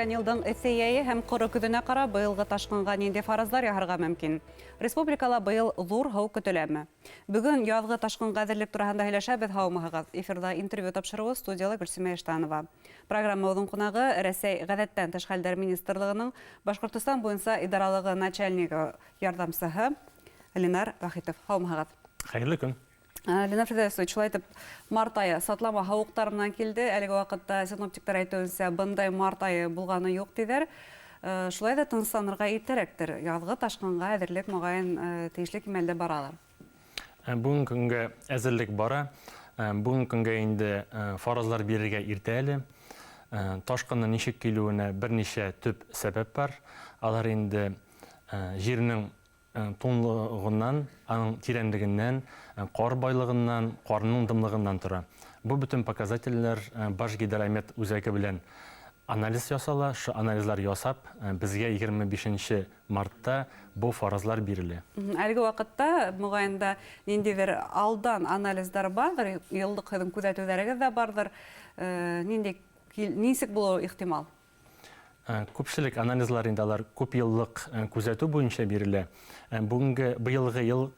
үткән елдың эсейәе һәм ҡоро көҙөнә ҡара быйылғы ташҡынға ниндәй фаразлар яһарға мөмкин? Республикала быйыл ҙур һыу көтөләме? Бөгөн яҙғы ташҡынға әҙерлек тураһында һөйләшәбеҙ. Һаумыһығыҙ. Эфирда интервью тапшырыуы студияла Гөлсимә Эштанова. Программабыҙҙың ҡунағы Рәсәй ғәҙәттән тыш хәлдәр министрлығының Башҡортостан буйынса идаралығы начальнигы ярҙамсыһы Ленар Вахитов. Һаумыһығыҙ. Хәйерле көн. Ленар Федосович, шулай итеп, март айы сатлама һыуыҡтар менән килде. Әлеге ваҡытта синоптиктар әйтеүенсә, бындай март айы булғаны юҡ тиҙәр. Шулай да тынысланырға иртәрәктер. Яҙғы ташҡынға әҙерлек моғайын тейешле кимәлдә баралыр. Бүгенге көнгә әзерлек бара. Бүгенге көнгә инде фаразлар бирергә иртә әле. Ташҡынның нисек килеүенә бернисә төп сәбәп бар. Алар инде җирнең тонлығынан, аның тирәнлегеннән, ҡар байлығынан, ҡарының дымлығынан тора. Бу бөтөн показательләр Башгидромет үзәге белән анализ ясала. Шу анализлар ясап, безгә 25 мартта бу фаразлар бирелә. Әлеге ваҡытта моғайында ниндәйҙер алдан анализдар барҙыр, йылдыҡ һеҙҙең күҙәтеүҙәрегеҙ ҙә барҙыр. Нисек булыуы ихтимал? Күпшелек анализлар инде алар күп йыллык күзәтү буенча бирелә. Быйылғы йыл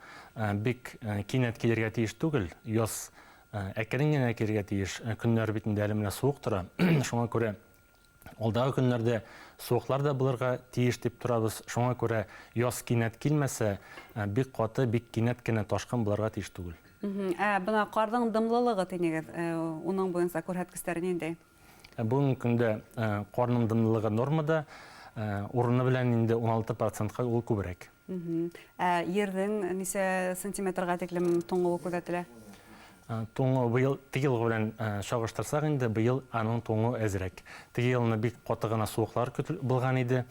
бик кинәт килергә тиеш түгел. Яз әкрен генә килергә тиеш. Көннәр битендә әле менә суык тора. Шуңа күрә алдағы көннәрдә суыклар да булырга тиеш дип торабыз. Шуңа күрә яз кинәт килмәсә, бик каты, бик кинәт кенә ташкын булырга тиеш түгел. Бына ҡарҙың дымлылығы тинегеҙ, уның буйынса күрһәткестәре ниндәй? Бүгенге көндә ҡарның дымлылығы нормада, урыны белән инде 16%-ка ул күберәк. Ерҙең нисә сантиметрға тиклем туңыуы күҙәтелә? Туңы быйыл теге йыл белән чагыштырсак инде, быйыл аның туңы әзерәк. Теге йылны бик ҡаты гына суыҡлар булған иде.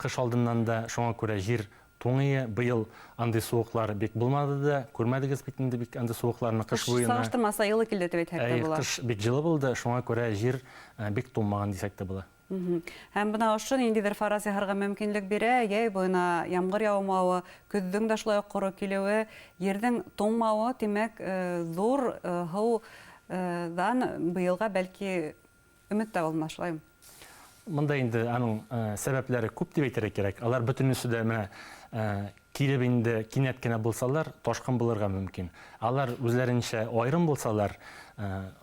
Ҡыш алдынан да шуңа күрә җир туңые. Быйыл андай суыҡлар бик булмады да, күрмәдегеҙ бит инде бик андай суыҡларны ҡыш буйына. Сағыштырмаса йылы килде дип әйтһәк тә була. Ҡыш бик жылы булды, шуңа күрә җир бик туңмаған дисәк тә була. Һәм бына ошо ниндәйҙер фараз яһарға мөмкинлек бирә, йәй буйына ямғыр яумауы, көҙҙөң дә шулай уҡ ҡоро килеүе, ерҙең туңмауы, тимәк, ҙур һыуҙан быйылға бәлки өмөт тә булмаҫ, шулаймы? Мында инде аның сәбәпләре күп дип әйтергә кәрәк. Алар бөтөнөсө дә менә килеп инде кинәт кенә булсалар, ташҡын булырға мөмкин. Алар үзләренчә айырым булсалар,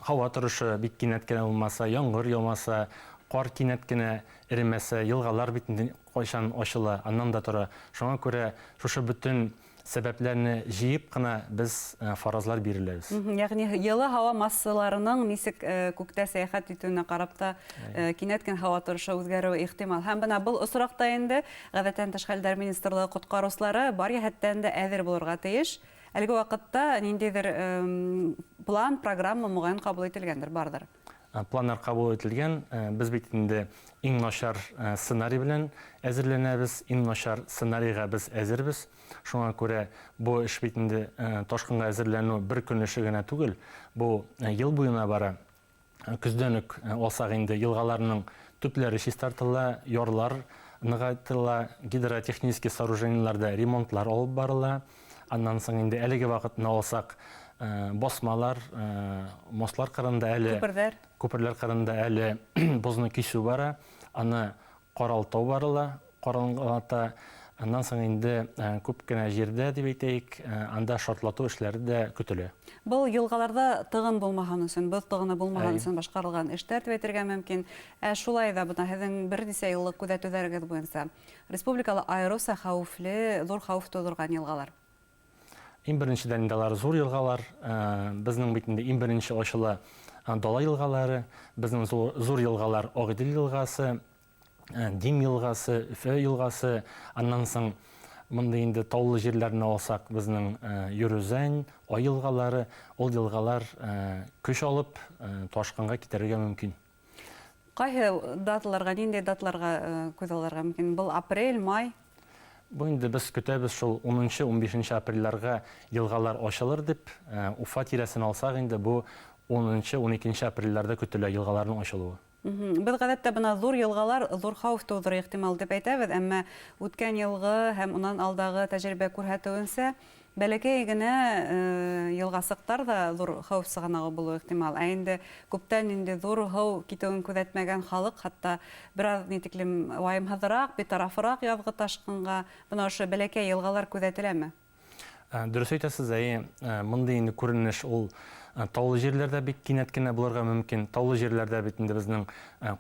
һауа торышы бик кинәт кенә булмаса, яңғыр яумаса, ҡар кинәт кенә эремәсә, йылғалар бит ҡайшан ачыла, аннан да тора. Шуңа күрә шушы бөтөн сәбәпләрне җыйып ҡына без фаразлар биреләбез. Ягъни йылы һауа массаларының нисек күктә сәйәхәт итүенә ҡарап та кинәт кенә һауа торышы үҙгәреүе ихтимал. Һәм бына был осраҡта инде ғәҙәттән тыш хәлдәр министрлығы ҡотҡарыусылары бар йәһәттән дә әҙер булырға тейеш. Әлеге ваҡытта ниндәйҙер план, программа моғайын ҡабул ителгәндер, барҙыр. Пландар ҡабул ителгән. Без бит инде иң начар сценарий белән әзерләнәбез. Иң начар сценарийға біз әзербез. Шуңа күрә бу эш бит инде ташҡынға әзерләнеү бер көн эше генә түгел. Бу йыл буйына бара. Көздән үк алсақ инде йылғаларның төпләре чистартыла, ярлар нығайтыла, гидротехнический сооружениеларда ремонтлар алып барыла. Аннан соң инде әлеге ваҡытына алсақ босмалар, мослар ҡырында әле, күперләр ҡырында әле бозны кисеү бара, аны ҡаралтау барыла, ҡараңғылата. Аннан соң инде күп кенә җирдә дип әйтәйек, анда шартлатыу эшләре дә көтөлә. Был йылғаларда тығын булмаһын өсөн, боҙ тығыны булмаһын өсөн башҡарылған эштәр дип әйтергә мөмкин. Шулай ҙа бына һеҙҙең бер нисә йыллыҡ күҙәтеүҙәрегеҙ буйынса республикала айырыуса хәүефле, ҙур хәүеф тыуҙырған йылғалар. Иң беренчедән инде алар зур йылғалар. Безнең бит инде иң беренче ошола дала йылғалары, безнең зур йылғалар Ағидел йылғасы, Дим йылғасы, Өфө йылғасы, аннан соң мында инде таулы җирләрне алсак, безнең Йөрөзән, Ай йылғалары, ул йылғалар көч алып, ташҡынға китәргә мөмкин. Ҡайһы даталарға, ниндәй даталарға күҙ алырға мөмкин? Был апрель, май? Бу инде без көтәбез шул 10-15 апрельләргә йылғалар ачылыр дип. Уфа тирәсен алсак инде бу 10-12 апрельләрдә көтөлә йылғаларның ачылуы. Без ғәҙәттә бына зур йылғалар зур хәүеф тыуҙырыр ихтимал дип әйтәбеҙ, әммә үткән йылғы һәм унан алдағы тәжрибә күрһәтеүенсә, Бәләкәй генә йылғасыҡтар да ҙур хәүеф сығанағы булыуы ихтимал. Ә инде күптән инде ҙур һыу китеүен күҙәтмәгән халыҡ, хатта бераҙ ни тиклем вайымһыҙыраҡ, битарафыраҡ яҙғы ташҡынға бына ошо бәләкәй йылғалар күҙәтеләме? Дөрөс әйтәсез, мындай инде күренеш ул таулы җирләрдә бик кинәт кенә булырга мөмкин. Таулы җирләрдә бит инде безнең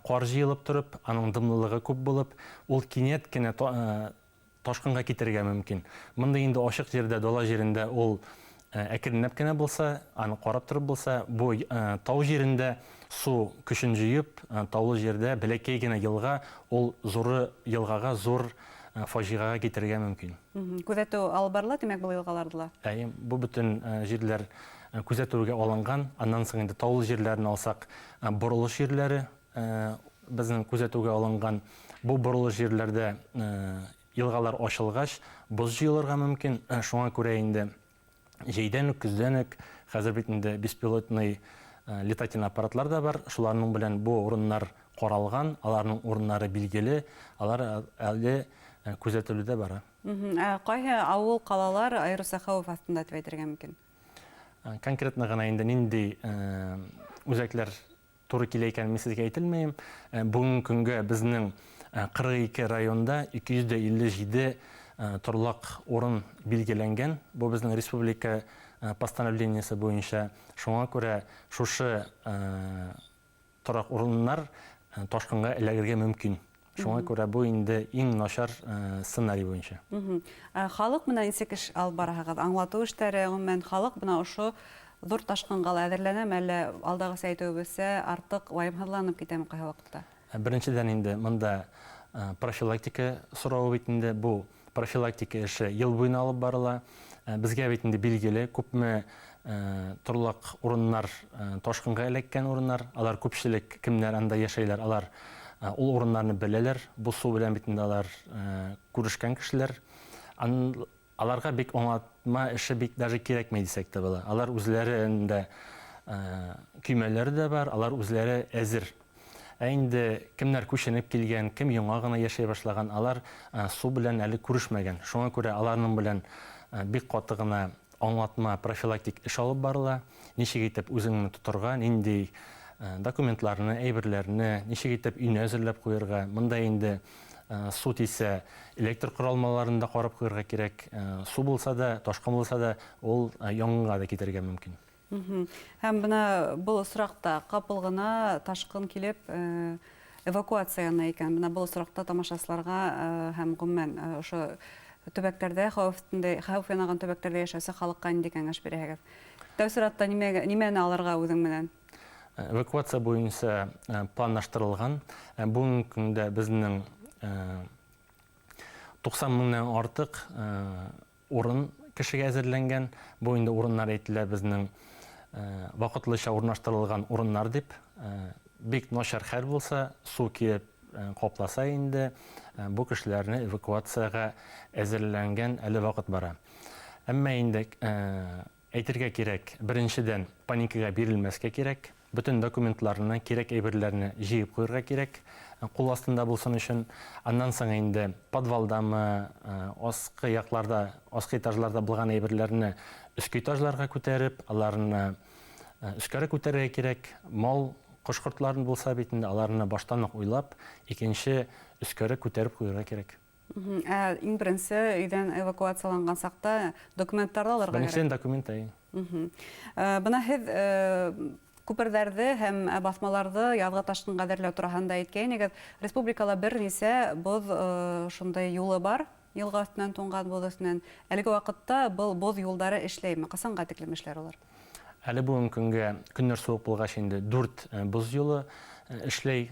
ҡар җыйылып тороп, аның дымлылығы күп булып, ул кинәт кенә ташҡынға китергә мөмкин. Мындай инде ашыҡ җирдә, дала җирендә ул әкренләп кенә булса, аны ҡарап тороп булса, бу тау җирендә су көсөн җыйып, таулы җирдә бәләкәй генә йылға, ул зуры йылғаға, зур фажиғаға китергә мөмкин. Күҙәтеү алып барыла, тимәк, был йылғаларда ла? Бу бөтөн җирләр күзәтеүгә алынған. Аннан соң инде таулы җирләрен алсак, боролош җирләре безнең күзәтеүгә алынған. Бу боролош җирләрдә йылғалар ачылғаш, боз җыйылырга мөмкин. Шуңа күрә инде җәйдән үк, көздән үк хәзер бит инде беспилотный летательный аппаратлар да бар. Шуларның белән бу урыннар ҡаралған, аларның урыннары билгеле, алар әле күзәтелүдә бара. Ҡайһы ауыл, ҡалалар айырыуса хәүеф аҫтында тип әйтергә мөмкин? Конкретно ғына инде ниндәй үзәкләр туры килә икәнен мин сезгә әйтелмәйем. Бүгенге көнгә безнең 42 районда 257 торлаҡ урын билгеләнгән. Бу безнең республика постановлениесы буйынса. Шуңа күрә шушы торак урыннар ташҡынға эләгергә мөмкин. Шуңа күрә бу инде иң начар сценарий буйынса. Халыҡ менән нисек эш алып бараһығыҙ? Аңлатыу эштәре, ғөмүмән халыҡ бына ошо ҙур ташҡынға ла әҙерләнәме, әллә алдағыса әйтеүебеҙсә артыҡ вайымһыҙланып китәме ҡайһы ваҡытта? Беренчедән инде мында профилактика сорауы бит инде, бу профилактика эше йыл буйына алып барыла. Безгә бит инде билгеле күпме торлаҡ урындар, ташҡынға эләккән урындар, алар күпселек кемнәр анда йәшәйләр, алар ул урыннарны беләләр, бу су белән бит инде алар күрешкән кешеләр. Аларга бик аңлатма эше бик даже кирәкмәй дисәк тә була. Алар үзләрендә көймәләре дә бар, алар үзләре әзер. Инде кемнәр күченеп килгән, кем яңа гына яшәй башлаган, алар су белән әле күрешмәгән. Шуңа күрә аларның белән бик каты гына аңлатма, профилактик эш алып барыла. Ничек итеп үзеңне тоторга, нинди документларны, әйберләрне, ничек итеп өйне әзерләп куярга. Мында инде су тисә, электр ҡоралмаларын да ҡарап куярга кирәк. Су булса да, ташҡын булса да, ул яңғынға да китергә мөмкин. Һәм бына был осраҡта ҡапыл ғына ташҡын килеп эвакуацияны икән. Бына был осраҡта тамашасыларға һәм ғөмүмән ошо төбәктәрҙә, хәүеф янаған төбәктәрҙә йәшәүсе халыҡҡа нинди кәңәш бирәһегеҙ? Тәү сиратта нимәне алырға үҙең менән? Эвакуация буйынса планлаштырылған. Бүгенге көндә безнең 90 меңнән артык урын кешегә әзерләнгән. Бу инде урыннар әйтелә безнең вакытлыча урнаштырылган урыннар дип. Бик начар хәл булса, су килеп капласа инде, бу кешеләрне эвакуацияга әзерләнгән әле вакыт бара. Әмма инде әйтергә кирәк, беренчедән паникага бирелмәскә кирәк. Bütün документларны, кирәк әйберләрне җыеп куярга кирәк, ҡул астында булсын өчен. Аннан соң инде подвалдамы, аскы якларда, аскы этажларда булган әйберләрне өскө этажларга күтәреп, аларны өскәрәк күтәрергә кирәк. Мал, кош-кортларын булса бит инде, аларны баштан ук уйлап, икенче өскәрәк күтәреп куярга кирәк. Иң беренсе өйдән эвакуацияланган саҡта документтарҙы алырға кәрәк. Беренчедән документ. Бына һеҙ күперҙәрҙе һәм баҫмаларҙы яҙғы ташҡынға әҙерләү тураһында әйткәйнегеҙ. Республикала бер нисә боҙ шундай юлы бар, йылға өҫтөнән туңған боҙ өҫтөнән. Әлеге ваҡытта был боҙ юлдары эшләйме? Ҡасанға тиклем эшләр улар? Әле бүгенге көнгә көннәр суыҡ булғас инде 4 боз юлы эшләй.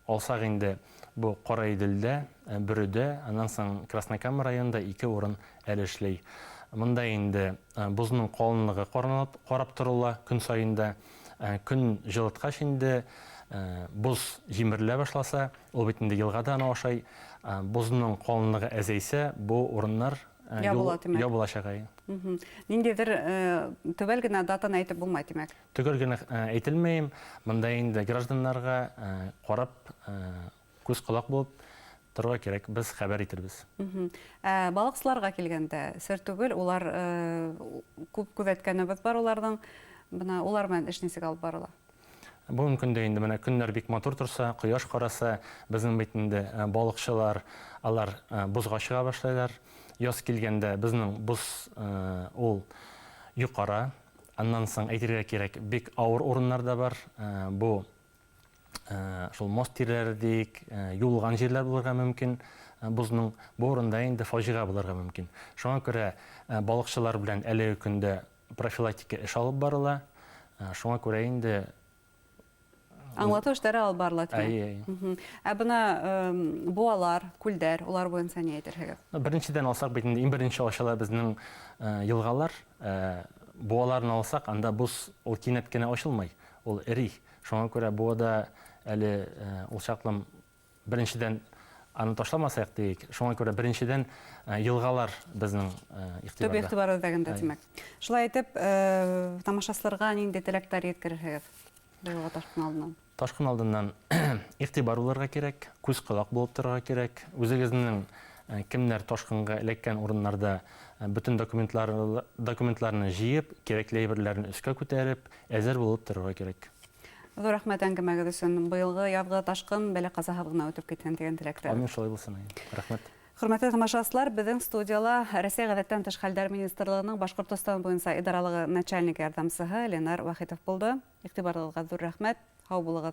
Алсаҡ инде бу Ҡара Иделдә, Бөрөдә, аннан соң Краснокама районында 2 урын әле эшләй. Мында инде бузның ҡалынлығы ҡарап торола көн сайында. Көн жылытҡас инде буз җимерелә башласа, ул бит инде йылғадан ашай. Бузның ҡалынлығы әзәйсә, бу урыннар ябыласаҡ. Ниндәйҙер төбәл генә датаны әйтеп булмай, тимәк? Төгәл генә әйтелмәйем. Мында инде гражданларға ҡарап, күҙ ҡолаҡ булып, торырга кирәк, без хәбәр итербез. Балыкчыларга килгәндә, сер түгел, улар күп күзәткәнебез бар уларның. Бына улар белән эш ничек алып барыла? Бүгенге көндә инде менә көннәр бик матур торса, кояш караса, безнең бит инде балыкчылар, алар бузга чыга башлайлар. Яз килгәндә безнең буз ул юкара, аннан соң әйтергә кирәк, бик авыр урыннарда бар. Бу шул мост тирәләре дик, юлган җирләр булырга мөмкин. Бузның бу урында инде фаҗига булырга мөмкин. Шуңа күрә балыкчылар белән әлеге көндә профилактика эш алып барыла. Шуңа күрә инде Аңлату эшләре алып барыла. Бына буалар, күлдәр, улар буенча ни әйтерһегез? Беренчедән алсак бит инде иң беренче ачыла безнең елгалар. Буаларны алсак, анда буз ул кинәт кенә ачылмый, ул эри. Шуңа күрә буада әле ул чаклым беренчедән аны ташламасак дейик. Шуңа күрә беренчедән елгалар безнең Төп игътибар дигәндә димәк. Шулай итеп, тамашачыларга нинди теләктәр yetkерергез? Быелгы ташкын алдыннан. Ташкын алдыннан игътибар булырга кирәк, күз колак булып торырга кирәк. Үзегезнең кемнәр ташкынга эләккән урыннарда бөтен документларны җыеп, кирәкле әйберләрне өскә күтәреп, әзер булып торырга кирәк. Зур рәхмәт әңгәмәгез өчен. Быелгы язгы ташкын бәла казаһы гына үтеп киткән дигән теләктә. Амин, шулай булсын. Рәхмәт. Хөрмәтле тамашачылар, безнең студияла Россия гадәттән тыш хәлләр министрлыгының Башкортстан буенча идаралыгы начальник ярдәмчесе Ленар Вахитов булды. Игътибарыгызга зур рәхмәт. Һау булыгыз.